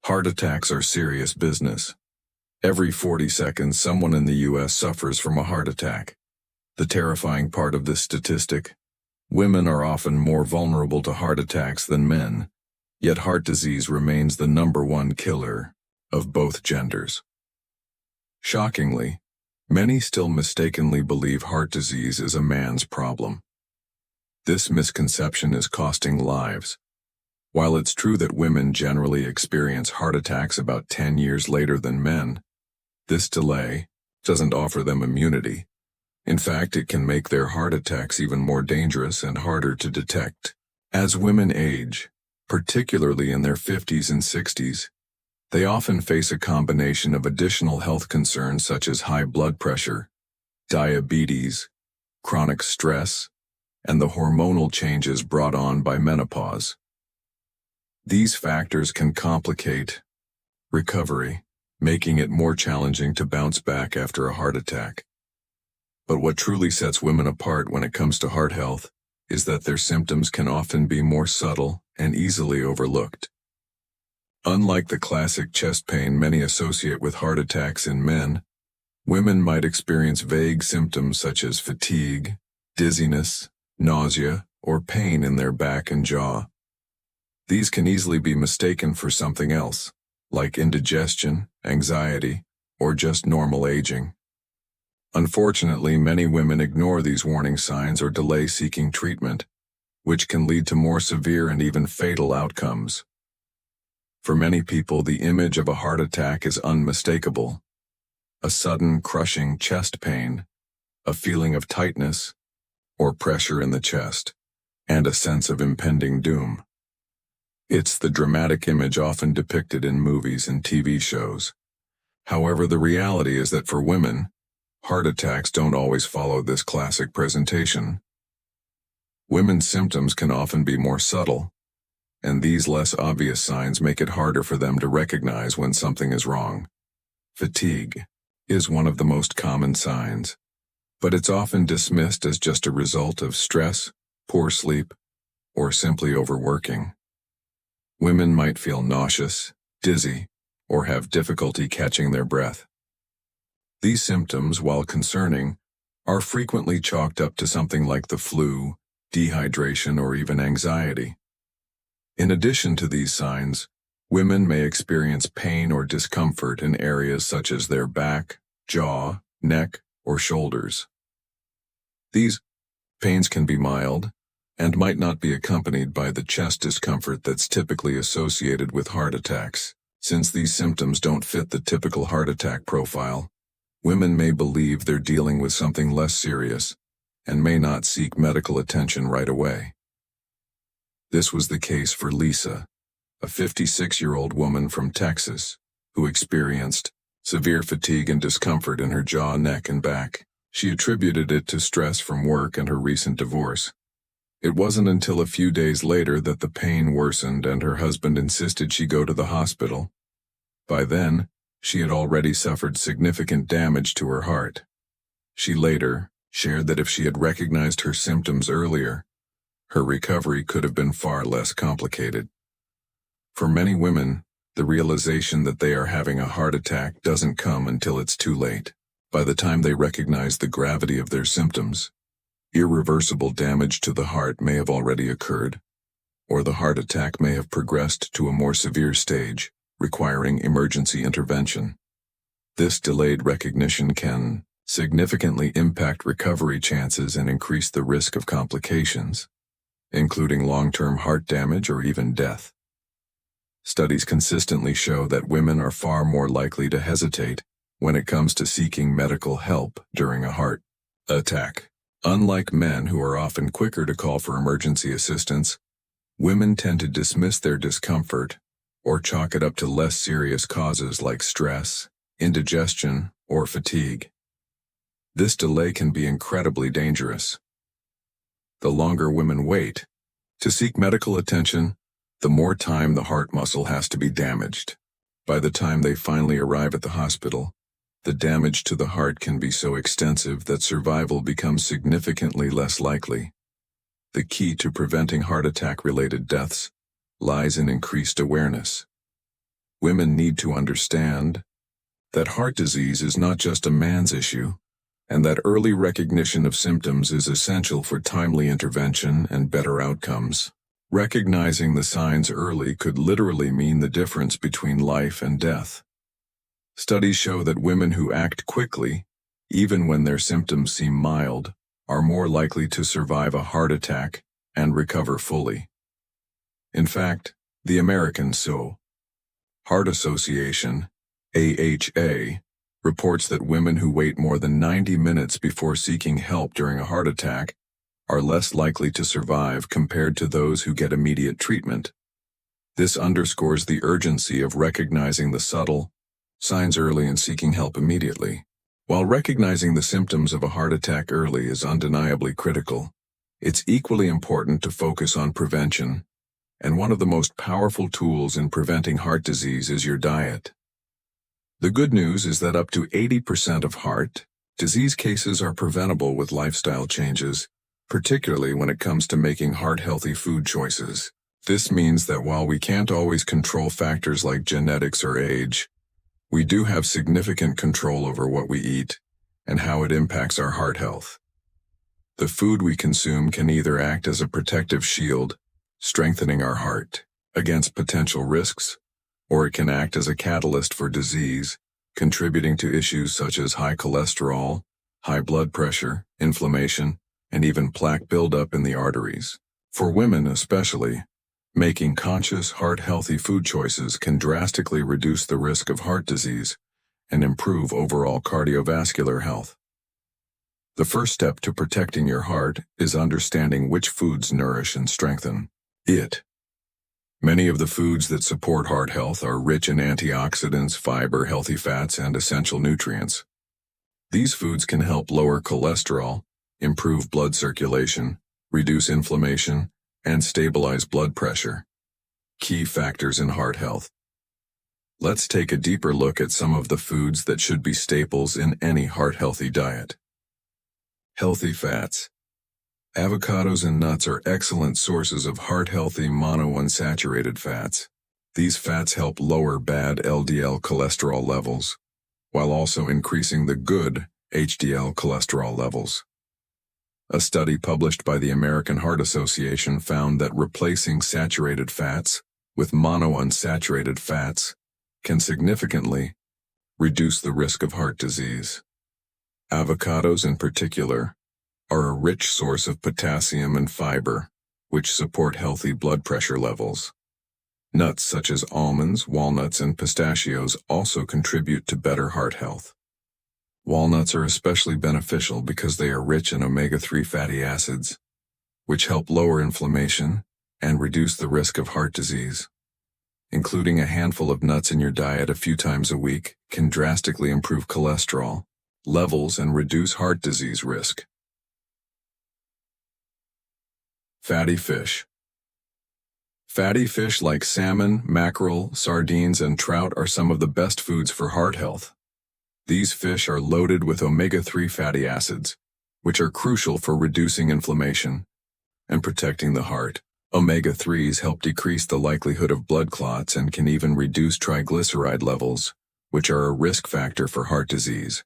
Heart attacks are serious business. Every 40 seconds, someone in the U.S. suffers from a heart attack. The terrifying part of this statistic: women are often more vulnerable to heart attacks than men, yet heart disease remains the #1 killer of both genders. Shockingly, many still mistakenly believe heart disease is a man's problem. This misconception is costing lives. While it's true that women generally experience heart attacks about 10 years later than men, this delay doesn't offer them immunity. In fact, it can make their heart attacks even more dangerous and harder to detect. As women age, particularly in their 50s and 60s, they often face a combination of additional health concerns such as high blood pressure, diabetes, chronic stress, and the hormonal changes brought on by menopause. These factors can complicate recovery, making it more challenging to bounce back after a heart attack. But what truly sets women apart when it comes to heart health is that their symptoms can often be more subtle and easily overlooked. Unlike the classic chest pain many associate with heart attacks in men, women might experience vague symptoms such as fatigue, dizziness, nausea, or pain in their back and jaw. These can easily be mistaken for something else, like indigestion, anxiety, or just normal aging. Unfortunately, many women ignore these warning signs or delay seeking treatment, which can lead to more severe and even fatal outcomes. For many people, the image of a heart attack is unmistakable: a sudden, crushing chest pain, a feeling of tightness or pressure in the chest, and a sense of impending doom. It's the dramatic image often depicted in movies and TV shows. However, the reality is that for women, heart attacks don't always follow this classic presentation. Women's symptoms can often be more subtle, and these less obvious signs make it harder for them to recognize when something is wrong. Fatigue is one of the most common signs, but it's often dismissed as just a result of stress, poor sleep, or simply overworking. Women might feel nauseous, dizzy, or have difficulty catching their breath. These symptoms, while concerning, are frequently chalked up to something like the flu, dehydration, or even anxiety. In addition to these signs, women may experience pain or discomfort in areas such as their back, jaw, neck, or shoulders. These pains can be mild and might not be accompanied by the chest discomfort that's typically associated with heart attacks. Since these symptoms don't fit the typical heart attack profile, women may believe they're dealing with something less serious and may not seek medical attention right away. This was the case for Lisa, a 56-year-old woman from Texas, who experienced severe fatigue and discomfort in her jaw, neck, and back. She attributed it to stress from work and her recent divorce. It wasn't until a few days later that the pain worsened and her husband insisted she go to the hospital. By then, she had already suffered significant damage to her heart. She later shared that if she had recognized her symptoms earlier, her recovery could have been far less complicated. For many women, the realization that they are having a heart attack doesn't come until it's too late. By the time they recognize the gravity of their symptoms, irreversible damage to the heart may have already occurred, or the heart attack may have progressed to a more severe stage, requiring emergency intervention. This delayed recognition can significantly impact recovery chances and increase the risk of complications, including long-term heart damage or even death. Studies consistently show that women are far more likely to hesitate when it comes to seeking medical help during a heart attack. Unlike men, who are often quicker to call for emergency assistance, women tend to dismiss their discomfort or chalk it up to less serious causes like stress, indigestion, or fatigue. This delay can be incredibly dangerous. The longer women wait to seek medical attention, the more time the heart muscle has to be damaged. By the time they finally arrive at the hospital, the damage to the heart can be so extensive that survival becomes significantly less likely. The key to preventing heart attack-related deaths lies in increased awareness. women need to understand that heart disease is not just a man's issue, and that early recognition of symptoms is essential for timely intervention and better outcomes. Recognizing the signs early could literally mean the difference between life and death. Studies show that women who act quickly, even when their symptoms seem mild, are more likely to survive a heart attack and recover fully. In fact, the American Heart Association, AHA, reports that women who wait more than 90 minutes before seeking help during a heart attack are less likely to survive compared to those who get immediate treatment. This underscores the urgency of recognizing the subtle signs early and seeking help immediately. While recognizing the symptoms of a heart attack early is undeniably critical, it's equally important to focus on prevention, and one of the most powerful tools in preventing heart disease is your diet. The good news is that up to 80% of heart disease cases are preventable with lifestyle changes, particularly when it comes to making heart-healthy food choices. This means that while we can't always control factors like genetics or age, we do have significant control over what we eat and how it impacts our heart health. The food we consume can either act as a protective shield, strengthening our heart against potential risks, or it can act as a catalyst for disease, contributing to issues such as high cholesterol, high blood pressure, inflammation, and even plaque buildup in the arteries. For women especially, making conscious, heart-healthy food choices can drastically reduce the risk of heart disease and improve overall cardiovascular health. The first step to protecting your heart is understanding which foods nourish and strengthen it. Many of the foods that support heart health are rich in antioxidants, fiber, healthy fats, and essential nutrients. These foods can help lower cholesterol, improve blood circulation, reduce inflammation, and stabilize blood pressure, key factors in heart health. Let's take a deeper look at some of the foods that should be staples in any heart-healthy diet. Healthy fats. Avocados and nuts are excellent sources of heart-healthy monounsaturated fats. These fats help lower bad LDL cholesterol levels, while also increasing the good HDL cholesterol levels. A study published by the American Heart Association found that replacing saturated fats with monounsaturated fats can significantly reduce the risk of heart disease. Avocados in particular are a rich source of potassium and fiber, which support healthy blood pressure levels. Nuts such as almonds, walnuts, and pistachios also contribute to better heart health. Walnuts are especially beneficial because they are rich in omega-3 fatty acids, which help lower inflammation and reduce the risk of heart disease. Including a handful of nuts in your diet a few times a week can drastically improve cholesterol levels and reduce heart disease risk. Fatty fish. Fatty fish like salmon, mackerel, sardines, and trout are some of the best foods for heart health. These fish are loaded with omega-3 fatty acids, which are crucial for reducing inflammation and protecting the heart. Omega-3s help decrease the likelihood of blood clots and can even reduce triglyceride levels, which are a risk factor for heart disease.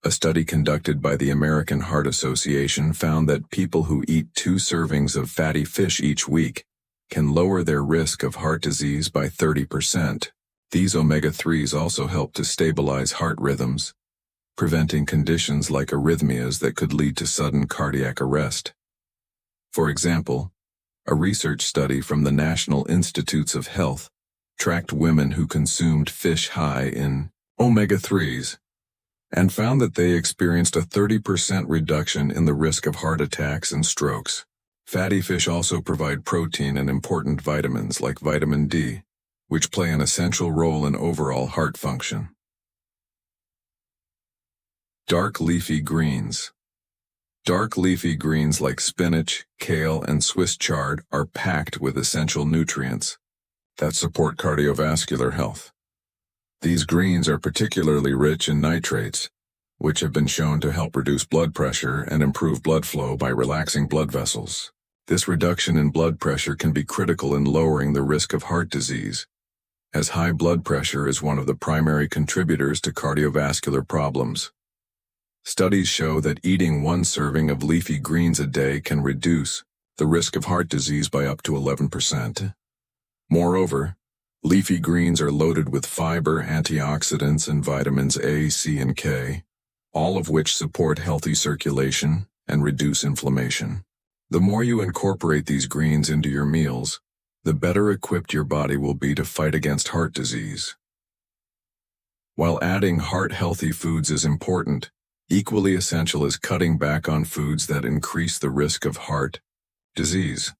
A study conducted by the American Heart Association found that people who eat 2 servings of fatty fish each week can lower their risk of heart disease by 30%. These omega-3s also help to stabilize heart rhythms, preventing conditions like arrhythmias that could lead to sudden cardiac arrest. For example, a research study from the National Institutes of Health tracked women who consumed fish high in omega-3s and found that they experienced a 30% reduction in the risk of heart attacks and strokes. Fatty fish also provide protein and important vitamins like vitamin D, which play an essential role in overall heart function. Dark leafy greens. Dark leafy greens like spinach, kale, and Swiss chard are packed with essential nutrients that support cardiovascular health. These greens are particularly rich in nitrates, which have been shown to help reduce blood pressure and improve blood flow by relaxing blood vessels. This reduction in blood pressure can be critical in lowering the risk of heart disease, as high blood pressure is one of the primary contributors to cardiovascular problems. Studies show that eating one serving of leafy greens a day can reduce the risk of heart disease by up to 11%. Moreover, leafy greens are loaded with fiber, antioxidants, and vitamins A, C, and K, all of which support healthy circulation and reduce inflammation. The more you incorporate these greens into your meals, the better equipped your body will be to fight against heart disease. While adding heart-healthy foods is important, equally essential is cutting back on foods that increase the risk of heart disease.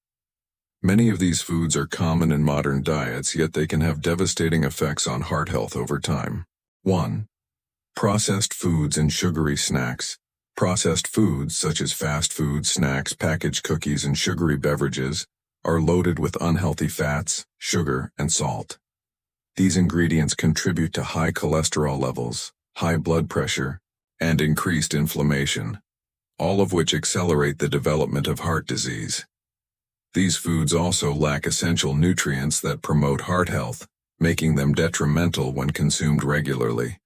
Many of these foods are common in modern diets, yet they can have devastating effects on heart health over time. 1. Processed foods and sugary snacks. Processed foods, such as fast food, snacks, packaged cookies, and sugary beverages, are loaded with unhealthy fats, sugar, and salt. These ingredients contribute to high cholesterol levels, high blood pressure, and increased inflammation, all of which accelerate the development of heart disease. These foods also lack essential nutrients that promote heart health, making them detrimental when consumed regularly.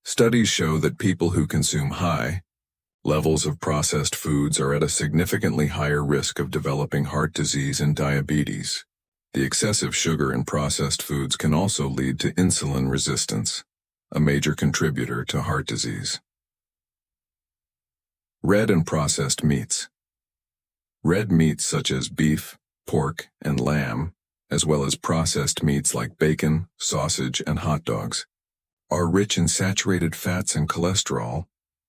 Studies show that people who consume high levels of processed foods are at a significantly higher risk of developing heart disease and diabetes. The excessive sugar in processed foods can also lead to insulin resistance, a major contributor to heart disease. Red and processed meats. Red meats such as beef, pork, and lamb, as well as processed meats like bacon, sausage, and hot dogs, are rich in saturated fats and cholesterol,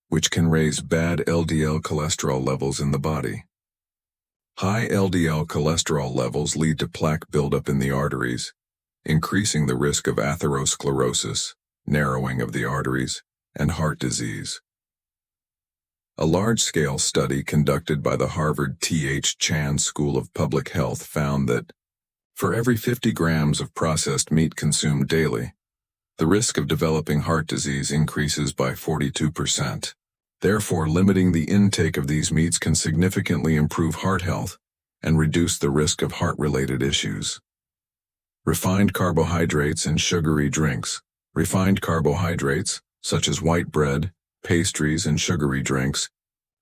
which can raise bad LDL cholesterol levels in the body. High LDL cholesterol levels lead to plaque buildup in the arteries, increasing the risk of atherosclerosis, narrowing of the arteries, and heart disease. A large-scale study conducted by the Harvard T.H. Chan School of Public Health found that, for every 50 grams of processed meat consumed daily, the risk of developing heart disease increases by 42%. Therefore, limiting the intake of these meats can significantly improve heart health and reduce the risk of heart-related issues. Refined carbohydrates and sugary drinks. Refined carbohydrates, such as white bread, pastries, and sugary drinks,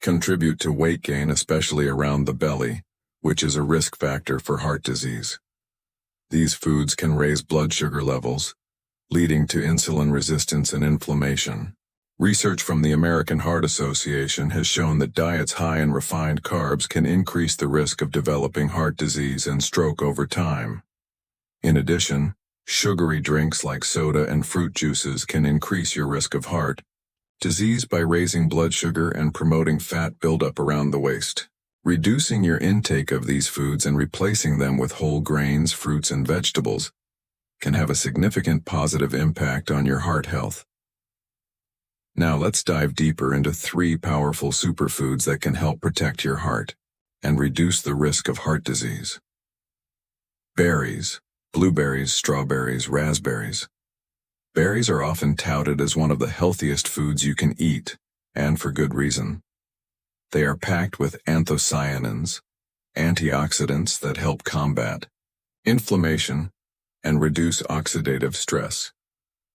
contribute to weight gain, especially around the belly, which is a risk factor for heart disease. These foods can raise blood sugar levels, leading to insulin resistance and inflammation. Research from the American Heart Association has shown that diets high in refined carbs can increase the risk of developing heart disease and stroke over time. In addition, sugary drinks like soda and fruit juices can increase your risk of heart disease by raising blood sugar and promoting fat buildup around the waist. Reducing your intake of these foods and replacing them with whole grains, fruits, and vegetables can have a significant positive impact on your heart health. Now let's dive deeper into 3 powerful superfoods that can help protect your heart and reduce the risk of heart disease. Berries. Blueberries, strawberries, raspberries. Berries are often touted as one of the healthiest foods you can eat, and for good reason. They are packed with anthocyanins, antioxidants that help combat inflammation and reduce oxidative stress,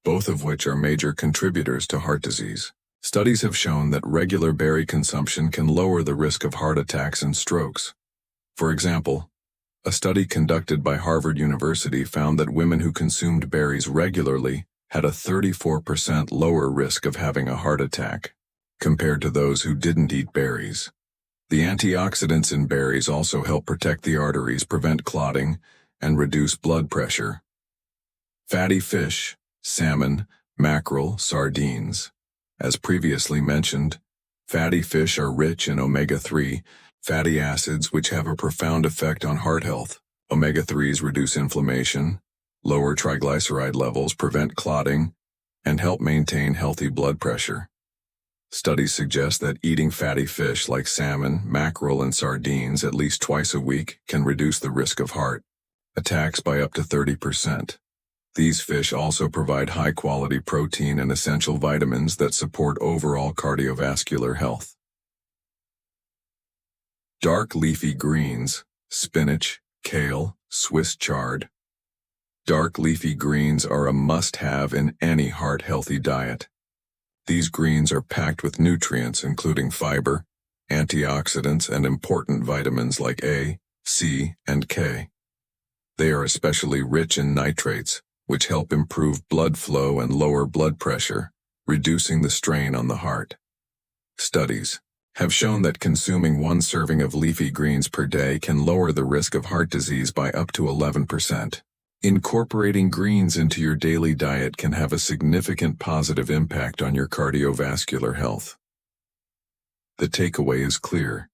both of which are major contributors to heart disease. Studies have shown that regular berry consumption can lower the risk of heart attacks and strokes. For example, a study conducted by Harvard University found that women who consumed berries regularly had a 34% lower risk of having a heart attack, compared to those who didn't eat berries. The antioxidants in berries also help protect the arteries, prevent clotting, and reduce blood pressure. Fatty fish, salmon, mackerel, sardines. As previously mentioned, fatty fish are rich in omega-3 fatty acids, which have a profound effect on heart health. Omega-3s reduce inflammation, lower triglyceride levels, prevent clotting, and help maintain healthy blood pressure. Studies suggest that eating fatty fish like salmon, mackerel, and sardines at least twice a week can reduce the risk of heart attacks by up to 30%. These fish also provide high-quality protein and essential vitamins that support overall cardiovascular health. Dark leafy greens, spinach, kale, Swiss chard. Dark leafy greens are a must-have in any heart-healthy diet. These greens are packed with nutrients including fiber, antioxidants, and important vitamins like A, C, and K. They are especially rich in nitrates, which help improve blood flow and lower blood pressure, reducing the strain on the heart. Studies have shown that consuming one serving of leafy greens per day can lower the risk of heart disease by up to 11%. Incorporating greens into your daily diet can have a significant positive impact on your cardiovascular health. The takeaway is clear.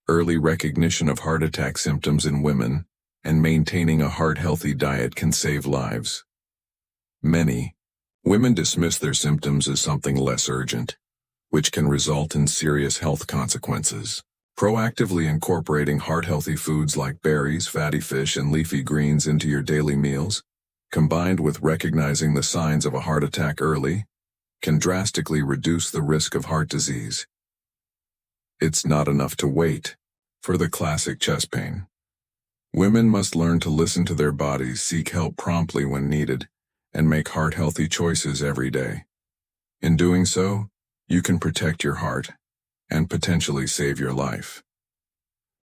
Early recognition of heart attack symptoms in women and maintaining a heart-healthy diet can save lives. Many women dismiss their symptoms as something less urgent, which can result in serious health consequences. Proactively incorporating heart-healthy foods like berries, fatty fish, and leafy greens into your daily meals, combined with recognizing the signs of a heart attack early, can drastically reduce the risk of heart disease. It's not enough to wait for the classic chest pain. Women must learn to listen to their bodies, seek help promptly when needed, and make heart-healthy choices every day. In doing so, you can protect your heart and potentially save your life.